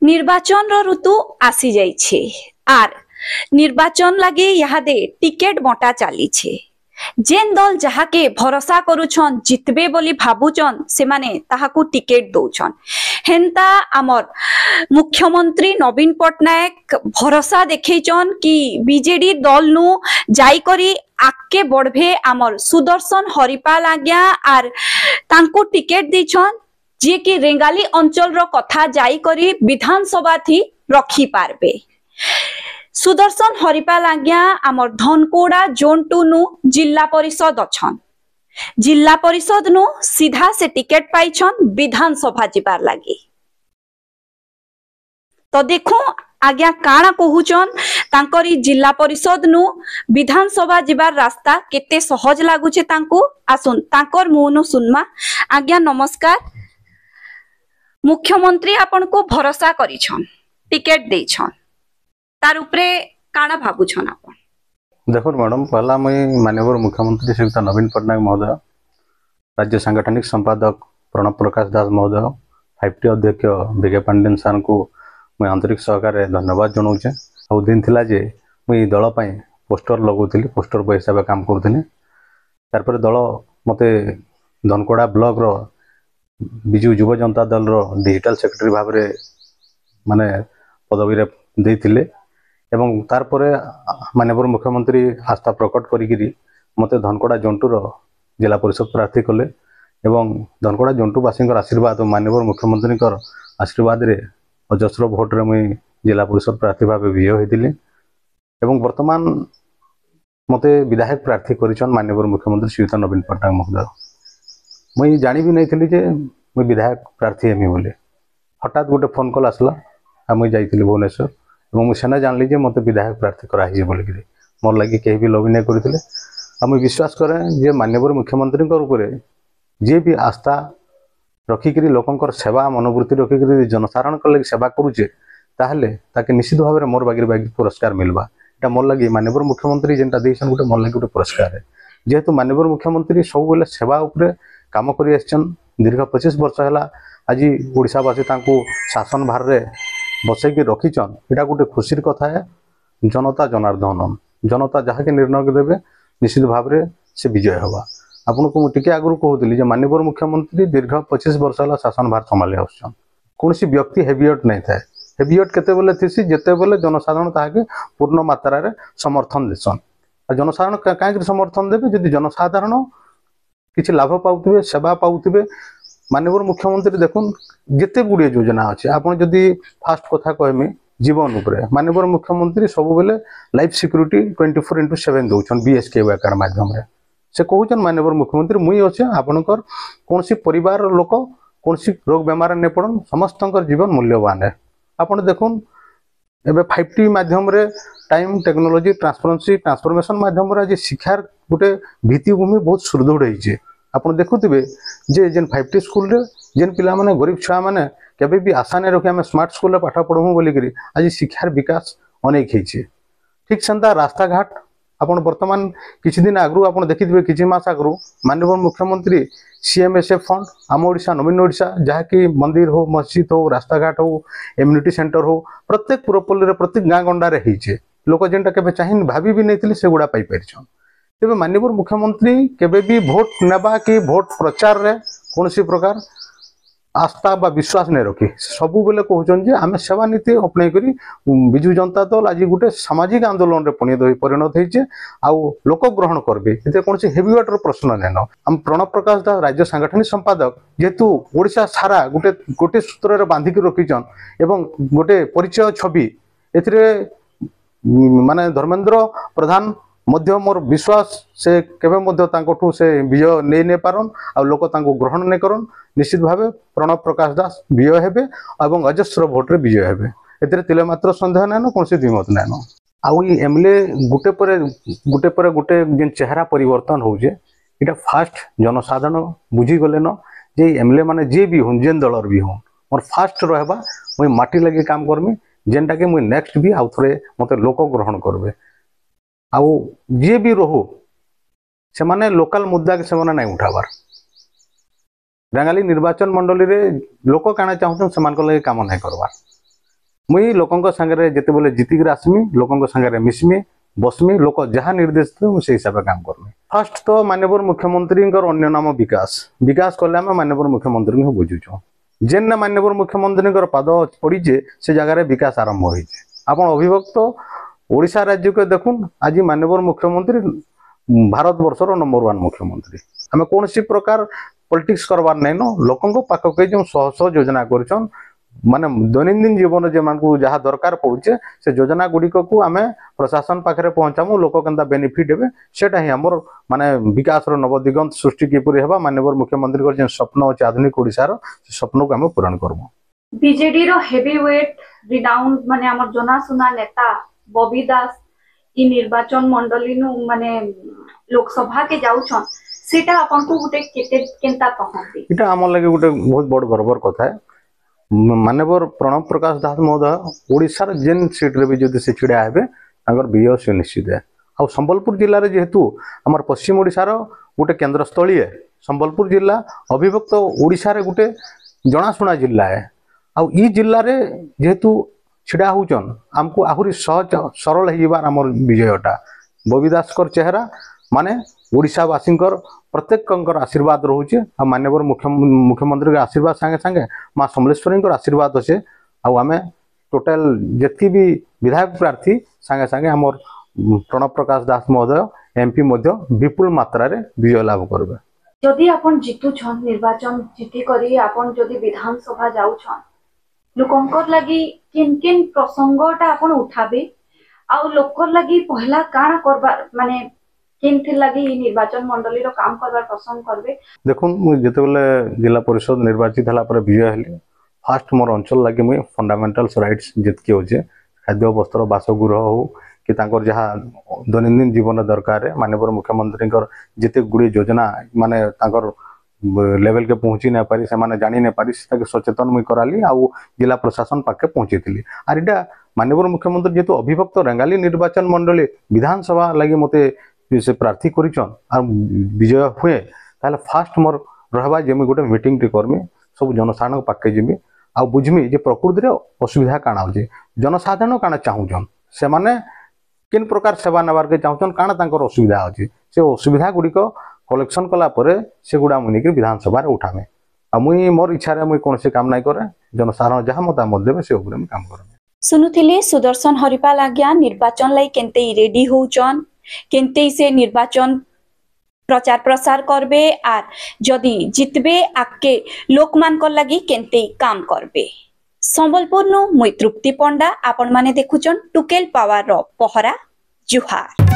निर्वाचन ऋतु आसी जाइछे आर निर्वाचन लगे यादे टिकेट बंटा चली जेन दल जहा के भरोसा करुछन जितबे बोली भाबुचन से माने ताहाकू टिकेट दौछन हेंता आमर मुख्यमंत्री नवीन पटनायक भरोसा देखैचन कि बीजेडी दल नु जाई करी आके बढ़े आमर सुदर्शन हरिपाल आज्ञा आर तांको टिकेट देछन जे कि रेंगाली अंचल रो कथा जाई करी विधानसभा थी रखी पारबे। सुदर्शन हरिपाल आज्ञा आमर धनकोड़ा जोन 2 नु जिला परिषद अछन जिला परिषद नु सीधा से टिकेट पाइछन विधानसभा जिबार लागी। तो देखो आज्ञा काना कहूचन तांकरी जिला परिषद नु विधानसभा जिबार रास्ता केते सहज लागुचे तांको आसुन तांकर मुनु सुनमा। आज्ञा नमस्कार। मुख्यमंत्री आपन को भरोसा करिछन टिकेट देछन तार उपरे काना भाबुछन आपन? देखो मैडम पहला मैं माननीय मुख्यमंत्री श्रीयुक्त नवीन पटनायक महोदय, राज्य सांगठनिक संपादक प्रणव प्रकाश दास महोदय, 5T अध्यक्ष विजय पांडेन सार को मैं आंतरिक सहकार धन्यवाद जनाऊे। आ दिन थिला जे मुई दल पोस्टर लगौली पोस्टर बॉय हिसाब काम करूँ। तार दल मते धनकोड़ा ब्लॉक रो विजु युव जनता दल रो डिजिटल सेक्रेटरी भाव में माने पदवी रे देथिले एवं तार परे माननीय मुख्यमंत्री आस्था प्रकट करी मते धनकोड़ा जंटू रो जिला परिषद प्रार्थी कले एवं धनकोड़ा जंटू वासी आशीर्वाद और माननीय मुख्यमंत्री आशीर्वाद रे अजस्र भोट रे मुई जिला परिषद प्रार्थी भाव विजय होती एवं वर्तमान मते विधायक प्रार्थी करिछन माननीय मुख्यमंत्री श्रीयुक्त नवीन पटनायक महोदय। मुई जानी भी नहीं थी जे मुई विधायक प्रार्थी हेमी बोले। हठात गोटे फोन कॉल आसला आ मुई जाइथिली भुवनेश्वर और मुझे सेना जानली जे मते विधायक प्रार्थी कराई बोलिक मोर लगी कहीं भी लॉबी नहीं करते। आ मुई विश्वास करें जे माननीय मुख्यमंत्री ऊपर जे भी आस्था रखिक लोकंर सेवा मनोवृत्ति रखिक जनसाधारण लगी सेवा करुचे ताहले ताके निश्चित भाव में मोर बागी बागी पुरस्कार मिलवा। এটা मोर लगी माननीय मुख्यमंत्री जेनटा देसन गोटे मोर लगी गोटे पुरस्कार है। जेहेतु माननीय मुख्यमंत्री सब बेले सेवा उपरे काम करी आछन दीर्घ 25 वर्ष है आज ओडिशावासी तांको शासन भार रे बसैकी रखीचन एटा गोटे खुशीर कथा है। जनता जनार्दन जनता जहाँ के निर्णय देवे निश्चित भाव में से विजय हवा। आपन को टिके आगु कहूली जे माननीय मुख्यमंत्री दीर्घ 25 वर्ष है शासन भार संभाली आसान कौन व्यक्ति हेवियट नहीं थाए। हेवियट केते बेले थीसी जेते बेले जनसाधारण ताके पूर्ण मात्रा रे समर्थन देसन। जनसाधारण कहीं समर्थन देवे जदि जनसाधारण किसी लाभ पाउथिबे सेवा पाउथिबे। माननीय मुख्यमंत्री देखुन जिते गुड़िए योजना अच्छे आपन जदि फास्ट कथा कहमी जीवन उपरे माननीय मुख्यमंत्री सब बेले लाइफ सिक्यूरीटी 24/7 दौन BSK कार्ड माध्यम रे से कहून माननीय मुख्यमंत्री मुई अच्छे आपनकर कौन परिवार लोक कौन रोग बेमार नहीं पड़न समस्त जीवन मूल्यवान है। आपन देखुन एबे 5T माध्यम रे टाइम टेक्नोलॉजी ट्रांसपेरेंसी ट्रांसफॉर्मेशन माध्यम रे आज शिक्षार गोटे भित्तिभूमि बहुत सुदृढ़ होइछे। आपन देखुथिबे जे जेन 5T स्कूल रे जेन पिला माने गरीब छुआ माने केबे भी आशा नहीं रखी आम स्मार्ट स्कूल पाठ पढ़ू बोलिक आज शिक्षार विकास अनेक होइछे। ठीक सेंता रास्ता घाट आपन वर्तमान किछि दिन आगु आपन देखिथिबे किछि मास आगु माननीय मुख्यमंत्री CMSF फंड आम ओडिशा नवीन ओडिशा जहाँकि मंदिर हो मस्जिद हो रास्ता घाट हो इम्यूनिटी सेंटर हो प्रत्येक पुरपल्ली प्रत्येक गाँ गंडारे होइछे। लोक जेनटा केबे चाहिन भाभी भी नहीं से गुड़ा पाई परिछन। तेबे माननीय मुख्यमंत्री केबे भी भोट नेबा कि भोट प्रचार रे कौन प्रकार आस्था बा विश्वास नहीं रखी सबु बेले कहउछन जे आमे सेवा नीति अपने करी बिजु जनता दल आज गोटे सामाजिक आंदोलन रे परिणत होइछे आउ लोक ग्रहण करबे। एते कौन हेवीवेट रो प्रश्न नेन। हम प्रणव प्रकाश दास राज्य सांगठनिक संपादक जेहेतु ओडिशा सारा गोटे सूत्र रे बांधिक रखीचन एवं गोटे परिचय छवि एथिरे माने धर्मेंद्र प्रधान मध्य मोर विश्वास से केबे मध्य तांकोठू से विजय नहीं पारन आ लोक तांको ग्रहण नहीं करन। निश्चित भाव प्रणव प्रकाश दास विजय हेबे एवं अजस्र भोट रे विजय हेबे एथिरे तिले मात्र संदेह नाइन कौन द्विमत नाइन। आउ एमएलए गोटे गोटे जेन चेहरा परिवर्तन होजे इटा फास्ट जनसाधारण बुझी गले न जे एमएलए माने जे भी हुन जेन दलर भी हुन मोर फास्ट रहबा मुई माटी लगे काम करमी जेनटा के मुई नेक्स्ट भी आउ थरे मते लोक ग्रहण करबे। आउ जे भी रहो से माने लोकल मुद्दा के से नहीं उठाबार। रेंगाली निर्वाचन मंडली रे लोक काना चाहूँ से लगे काम नहीं करवार मुई लोकंक संगे जिते बोले जीतिक आसमी लोकंक संगे मिसमी बसमी लोक जहाँ निर्देश थे से हिसाब से काम करमी। फर्स्ट तो माननीय मुख्यमंत्री अन्य नाम विकास विकास कले आम माननीय मुख्यमंत्री बुझुचु जेन माननीय मुख्यमंत्री पाद पड़ीचे से जगह विकास आरंभ होइए। आपण अभिभक्त ओडिशा राज्य को देखुन आज माननीय मुख्यमंत्री भारत वर्षर नंबर 1 मुख्यमंत्री। आम कौन प्रकार पॉलिटिक्स करवार नहीं न लोकों पाखक जो सह सह योजना कर माने दैनंदिन जीवन जे मानकु जहाँ दरकार पड़ुचे से योजना गुड़िक को आम प्रशासन पाखे पहुंचामु लोक केन्ता बेनिफिट हेबे सेटा ही हमर माने विकास नवदिगंत सृष्टि किपरि हेबा माननीय मुख्यमंत्री जो स्वप्न अच्छे आधुनिक ओडिशार से स्वप्न को आम पूरण करबो। बीजेडी रो हेवीवेट रिनाउंड माने हमर जनासुना नेता बबी दास ई निर्वाचन मंडली नु माने लोकसभा के जाउछन सेटा आपन को गुटे केनता कहंती इटा हमर लगे गुटे बहुत बड़ गर्वर कथा है। माननीय प्रणव प्रकाश दास महोदय ओडिशार जेन सीट रे भी जदि से छिड़ा हेबे तांगर विजय सुनिश्चित है। आ संबलपुर जिल्ला रे जेहेतु हमर पश्चिम ओडिशार गोटे केन्द्र स्थली है संबलपुर जिला अभिभक्त ओडिशा रे गोटे जनाशुना जिला है। आ ई जिल्ला रे जेहेतु छिड़ा होचन आमको आहुरी सहज सरल हेबार हमर विजयटा बबी दास कर चेहरा माने ओडिशावासी प्रत्येक आशीर्वाद रोचे आ माननीय मुख्यमंत्री आशीर्वाद संगे संगे माँ समलेश्वरी आशीर्वाद अच्छे आम टोटाल जितकी भी विधायक प्रार्थी संगे संगे आमर प्रणव प्रकाश दास महोदय एमपी विपुल मात्रा रे विजय लाभ करबे। जदि आपण जितुछन निर्वाचन जीती करी आपण जदि विधानसभा जाउछन लोकंकर लागि किन किन प्रसंगटा आपण उठाबे आ लोकर लागि पहला काना करबार माने किनथि लागि निर्वाचन मंडली रो काम करबार पसंद करबे। देखुन मु जते बेले जिला परिषद निर्वाचित हला पर विजय हली फास्ट मोर अंचल लागि मु फंडामेंटल्स राइट्स जितके होजे खाद्य वस्त्र बासगृह हो कि तांकर जहाँ दैनंदिन जीवन दरकार है माननीय मुख्यमंत्री जिते गुड़ी योजना माने तांकर लेवल के पहुँची नहीं पारी से माने जानी नहीं पारी से सचेतन मुई कराली आउ जिला प्रशासन पाखे पहुँची थी। आर इटा माननीय मुख्यमंत्री जेतु अभिभक्त रेंगाली निर्वाचन मंडली विधानसभा लगी मते से प्रार्थी करिछन आ विजय हुए ताले फास्ट मोर रहबा जे मुई गोटे मीटिंग टी करमी सब जनसाधारण पाखे जिमी आ बुझमी जे प्रकृति रे असुविधा काना होजे जनसाधारण काना चाहुछन से माने किन प्रकार सेवा नेबार के चाहुछन काना तांकर असुविधा होजे से असुविधा गुड़िक कलेक्शन कला परे से गुड़ा मुई निके विधानसभा रे उठामे आ मुई मोर इच्छा रे मुई कोनसे काम नाइ करे जनसाधारण जहाँ मतामत देबे से उपरे काम करमे। सुनुथिले सुदर्शन हरिपाल आज्ञा निर्वाचन लाई केनते रेडी होउछन केनते से निर्वाचन प्रचार प्रसार करबे आर जदि जितबे आके लोकमान को लगी केनते काम करबे। संबलपुर नु मुई तृप्ति पंडा आपण माने देखुचन टुकेल पावर रो पहरा जुहार।